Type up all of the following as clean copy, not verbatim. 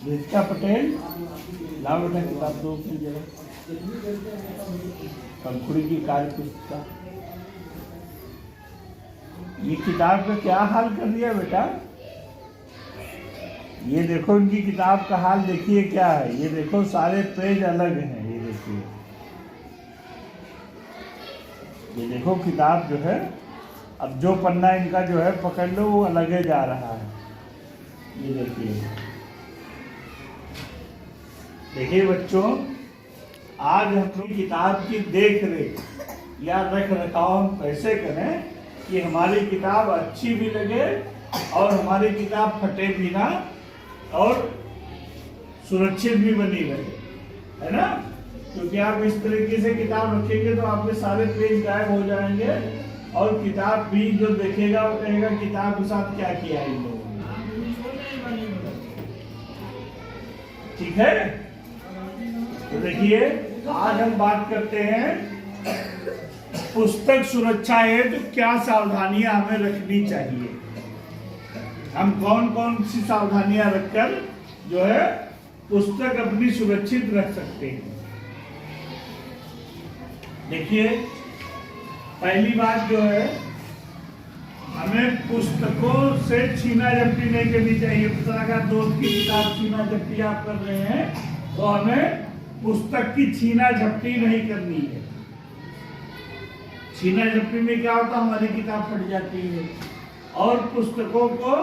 रितिका पटेल, लाओ बेटा किताब दो अपनी जगह। पंखुड़ी की कार्य पुस्तिका। ये किताब का क्या हाल कर दिया बेटा? ये देखो इनकी किताब का हाल देखिए क्या है। ये देखो सारे पेज अलग हैं। ये देखिए, ये देखो किताब जो है, अब जो पन्ना इनका जो है पकड़ लो वो अलग ही जा रहा है। ये देखिए, देखिए बच्चों, आज हम लोग किताब की देख रेख या रख रखाव हम कैसे करें कि हमारी किताब अच्छी भी लगे और हमारी किताब फटे भी ना और सुरक्षित भी बनी रहे, है ना? क्योंकि आप इस तरीके से किताब रखेंगे तो आपके सारे पेज गायब हो जाएंगे और किताब भी जो देखेगा वो कहेगा किताब के साथ क्या किया इन लोगों ने। ठीक है, तो देखिए आज हम बात करते हैं पुस्तक सुरक्षा हेतु क्या सावधानियां हमें रखनी चाहिए। हम कौन कौन सी सावधानियां रखकर जो है पुस्तक अपनी सुरक्षित रख सकते हैं। देखिए, पहली बात जो है, हमें पुस्तकों से छीना झपटी नहीं करनी चाहिए। अगर दोस्त की किताब छीना झपटी आप कर रहे हैं तो हमें पुस्तक की छीना झपटी नहीं करनी है। छीना झपटी में क्या होता है, हमारी किताब फट जाती है और पुस्तकों को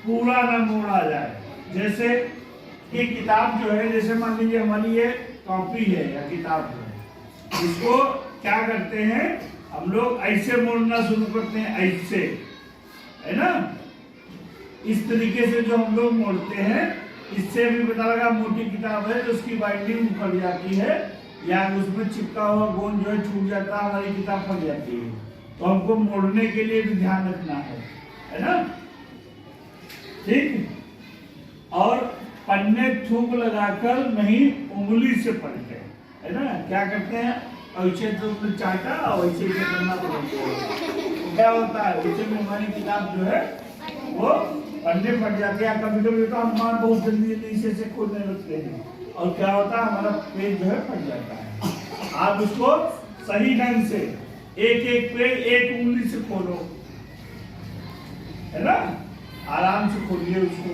पूरा न मोड़ा जाए। जैसे ये किताब जो है, जैसे मान लीजिए हमारी ये कॉपी है या किताब है, इसको क्या करते हैं हम लोग, ऐसे मोड़ना शुरू करते हैं, ऐसे, है ना? इस तरीके से जो हम लोग मोड़ते हैं, इससे भी पता लगा मोटी किताब है तो उसकी बाइंडिंग फट जाती है या उसमें चिपका हुआ गोंद जो है छूट जाता है, हमारी किताब फट जाती है। तो हमको मोड़ने के लिए भी ध्यान रखना है ना? ठीक। और पन्ने थूक लगाकर नहीं, उंगली से पढ़ते, है ना? क्या करते हैं, ऐसे तो चाटा और ऐसे करना पड़ता है। क्या होता है, उसे में हमारी किताब जो है वो पन्ने फट जाते हैं। कभी कभी तो हम बहुत जल्दी जल्दी से खोलने लगते हैं और क्या होता है, हमारा पेज जो है फट जाता है। आप उसको सही ढंग से एक एक पेज एक उंगली से खोलो, है ना? आराम से खोलिए उसको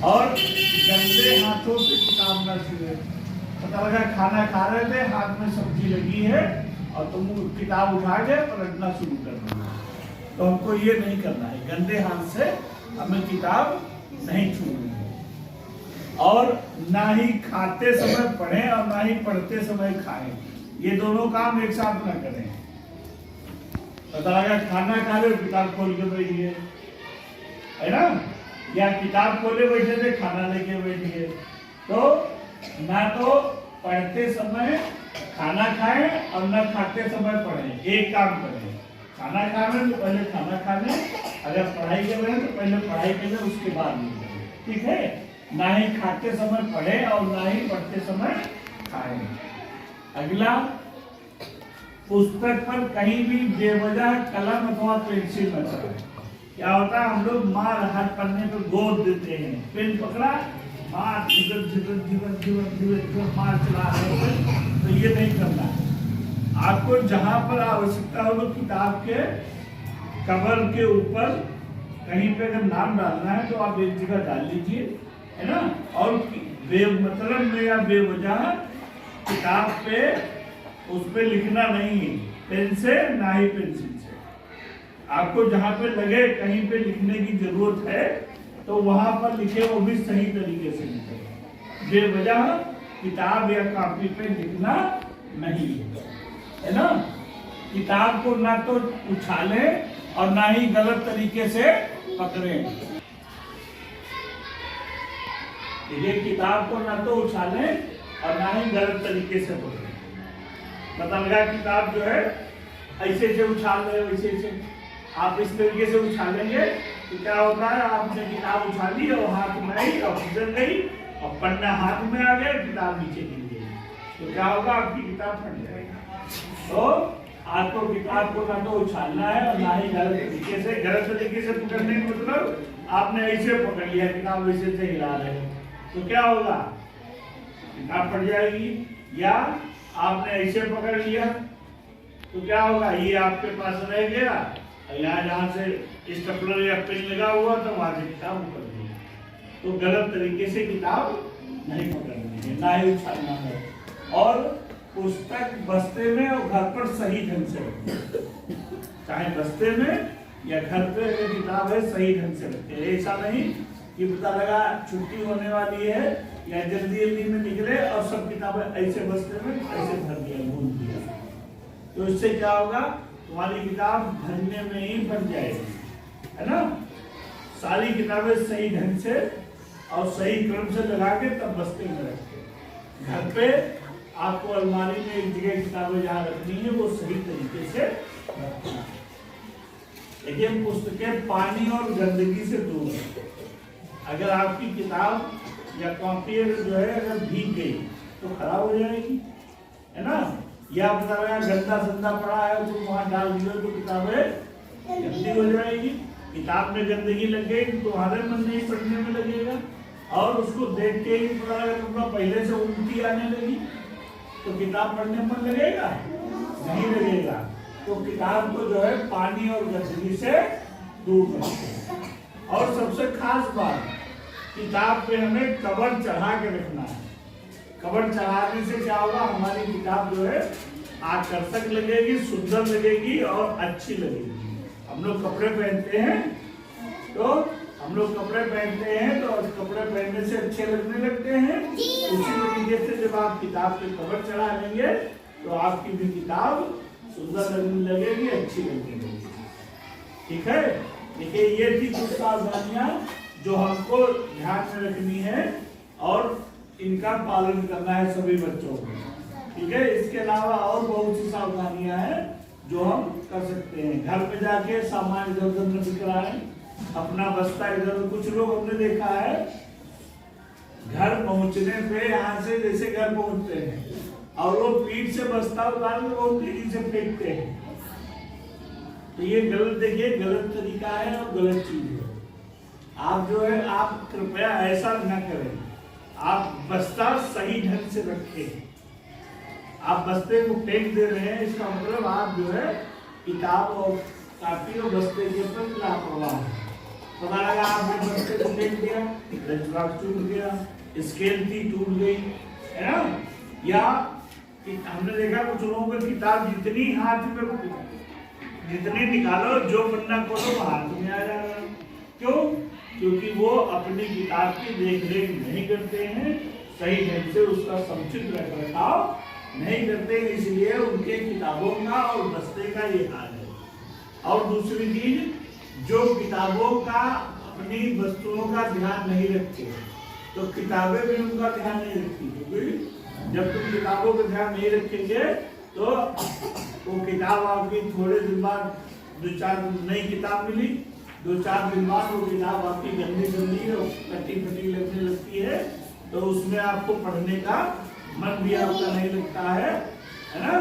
और गंदे हाथों से किताब ना छुए। पता लगा खाना खा रहे थे, हाथ में सब्जी लगी है और तुम किताब उठा के पलटना शुरू कर दिया, तो हमको ये नहीं करना है। गंदे हाथ से हमें किताब नहीं छूनी है और ना ही खाते समय पढ़ें और ना ही पढ़ते समय खाएं। ये दोनों काम एक साथ ना करें। पता लगा खाना खा रहे किताब खोल के बैठ गए, है ना? या किताब खोले बैठे थे, खाना लेके बैठ गए। तो ना तो पढ़ते समय खाना खाएं और ना खाते समय पढ़ें। एक काम करें, खाना खा रहे तो पहले खाना खा लें, अगर पढ़ाई कर रहे हैं तो पहले पढ़ाई कर लें, उसके बाद नहीं करें। ठीक है? ना ही खाते समय पढ़ें और ना ही पढ़ते समय खाएं। अगला, पुस्तक पर कहीं भी बेवजह कलम अथवा पेंसिल न चलाएं। क्या होता है, हम लोग मार हर पन्ने पर गोद देते हैं, पेन पकड़ा मार मार चला रहे हैं, तो ये नहीं करना है। आपको जहां पर आवश्यकता हो तो किताब के कवर के ऊपर कहीं पे अगर नाम डालना है तो आप एक जगह डाल लीजिए, है ना? और बेमतलब में या बेवजह किताब पे उस पे लिखना नहीं है, पेन से ना ही पेंसिल से। आपको जहां पे लगे कहीं पे लिखने की जरूरत है तो वहां पर लिखे, वो भी सही तरीके से लिखे। बेवजह किताब या कॉपी पे लिखना नहीं है ना? किताब को ना तो उछालें और ना ही गलत तरीके से पकड़ें। देखिए, किताब को ना तो उछालें और ना ही गलत तरीके से पकड़ें। पता लगा किताब जो है ऐसे से उछाल रहे, वैसे से आप इस तरीके से उछालेंगे तो क्या होता है, आपने किताब उछाली और हाथ में आई और फिसल गई और पन्ना हाथ में आ गया, किताब नीचे गिर गई, तो क्या होगा, आपकी किताब फट जाएगी। तो आपको किताब को ना तो उछालना है और ना ही गलत तरीके से। गलत तरीके से पकड़ने का मतलब आपने ऐसे पकड़ लिया, किताब ऐसे से हिला रहे, तो क्या होगा, किताब फट जाएगी। या आपने ऐसे पकड़ लिया तो क्या होगा, ये आपके पास रह गया, यहाँ जहाँ से स्टेपलर या पेन लगा हुआ था वहां से किताब ऊपर गई। तो गलत तरीके से किताब नहीं पकड़नी है, ना ही उछालना है। और पुस्तक बस्ते में और घर पर सही ढंग से रखें, चाहे बस्ते में या घर पे अगर किताब है सही ढंग से रखें। ऐसा नहीं कि पता लगा छुट्टी होने वाली है या जल्दी जल्दी में निकले और सब किताबें ऐसे बस्ते में ऐसे भर दिया, भूल दिया। तो इससे क्या होगा, तुम्हारी किताब भरने में ही बन जाएगी, है ना। सारी किताबें सही ढंग से और सही क्रम से लगा के तब बस्ते में रखें। घर पे आपको अलमारी में एक जगह किताबें जहाँ रखनी है वो सही तरीके से रखना। लेकिन पुस्तकें पानी और गंदगी से दूर रखें। अगर आपकी किताब या कॉपी जो है अगर भीग गई तो खराब हो जाएगी, है ना। या पता लगा गंदा संदा पड़ा है तो वहां डाल दिया तो किताबें गंदी हो जाएगी। किताब में गंदगी लग गई तो तुम्हारे मन नहीं पढ़ने में लगेगा, और उसको देख के ही पता लगा तुम्हारा पहले से उल्टी आने लगी तो किताब पढ़ने में लगेगा, नहीं लगेगा। तो किताब को जो है पानी और गंदगी से दूर रखें। और सबसे खास बात, किताब पे हमें कवर चढ़ा के रखना है। कवर चढ़ाने से क्या होगा, हमारी किताब जो है आकर्षक लगेगी, सुंदर लगेगी और अच्छी लगेगी। हम लोग कपड़े पहनते हैं तो कपड़े पहनने से अच्छे लगने लगते हैं। उसी तरीके से जब आप किताब पे कवर चढ़ा लेंगे तो आपकी भी किताब सुंदर लगने लगेगी, अच्छी लगने लगेगी। ठीक है, देखिए ये थी कुछ सावधानियां जो हमको ध्यान में रखनी है और इनका पालन करना है सभी बच्चों को। ठीक है, इसके अलावा और बहुत सी सावधानियां हैं जो हम कर सकते हैं। घर में जाके सामान इधर उधर न बिखराएं, अपना बस्ता इधर। कुछ लोग हमने देखा है घर पहुंचने पे यहाँ से जैसे घर पहुंचते हैं और वो पीठ से बस्ता उतार के बहुत तेजी से फेंकते हैं। तो ये गलत, देखिए गलत तरीका है और गलत चीज है। आप जो है आप कृपया ऐसा न करें, आप बस्ता सही ढंग से रखें। आप बस्ते को फेंक दे रहे हैं, इसका मतलब आप जो है किताब और कापी और बस्ते के ऊपर लापरवाह है। पता लगा आपने बस्ते को फेंक दिया, लंच बॉक्स टूट गया, स्केल थी टूट गई, है ना। या हमने देखा कुछ लोगों को किताब जितनी हाथ में जितनी निकालो, जो पन्ना खोलो वो हाथ में आ जा रहा है। क्यों? क्योंकि वो अपनी किताब की देख रेख नहीं करते हैं, सही ढंग से उसका समुचित रखरखाव नहीं करते, इसलिए उनके किताबों का और बस्ते का ये हाल है। और दूसरी चीज, जो किताबों का अपनी वस्तुओं का ध्यान नहीं रखते तो किताबें भी उनका ध्यान नहीं रखती। क्योंकि जब तुम किताबों का ध्यान नहीं रखेंगे तो वो किताब आपकी थोड़े दिन बाद 2-4 नई किताब मिली, 2-4 दिन बाद वो किताब आपकी गंदी गंदी और कटी फटी लगने लगती है, तो उसमें आपको पढ़ने का मन भी आपका नहीं लगता है ना।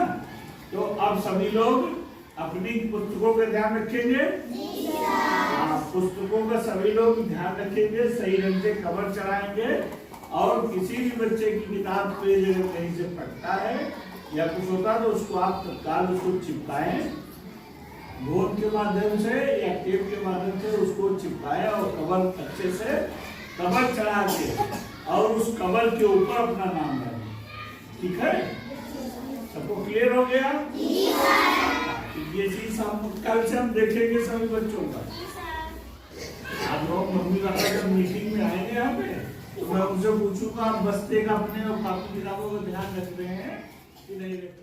तो अब सभी लोग अपनी पुस्तकों का ध्यान रखेंगे। पुस्तकों का सभी लोग ध्यान रखेंगे, सही ढंग से कवर चढ़ाएंगे। और किसी भी बच्चे की किताब पे कहीं से फटता है या कुछ होता है तो उसको आप तत्काल उसको चिपकाएं, गोंद के माध्यम से या टेप के माध्यम से उसको चिपकाएं और कवर अच्छे से कवर चढ़ा के और उस कवर के ऊपर अपना नाम डालें। ठीक है, सबको क्लियर हो गया? ये चीज हम कल से हम देखेंगे सभी बच्चों का। आप लोग मम्मी पापा जब मीटिंग में आएंगे यहाँ पे तो मैं उनसे पूछूंगा आप बस्ते का अपने और कापी किताबों का ध्यान रख रहे हैं कि नहीं रख रहे हैं।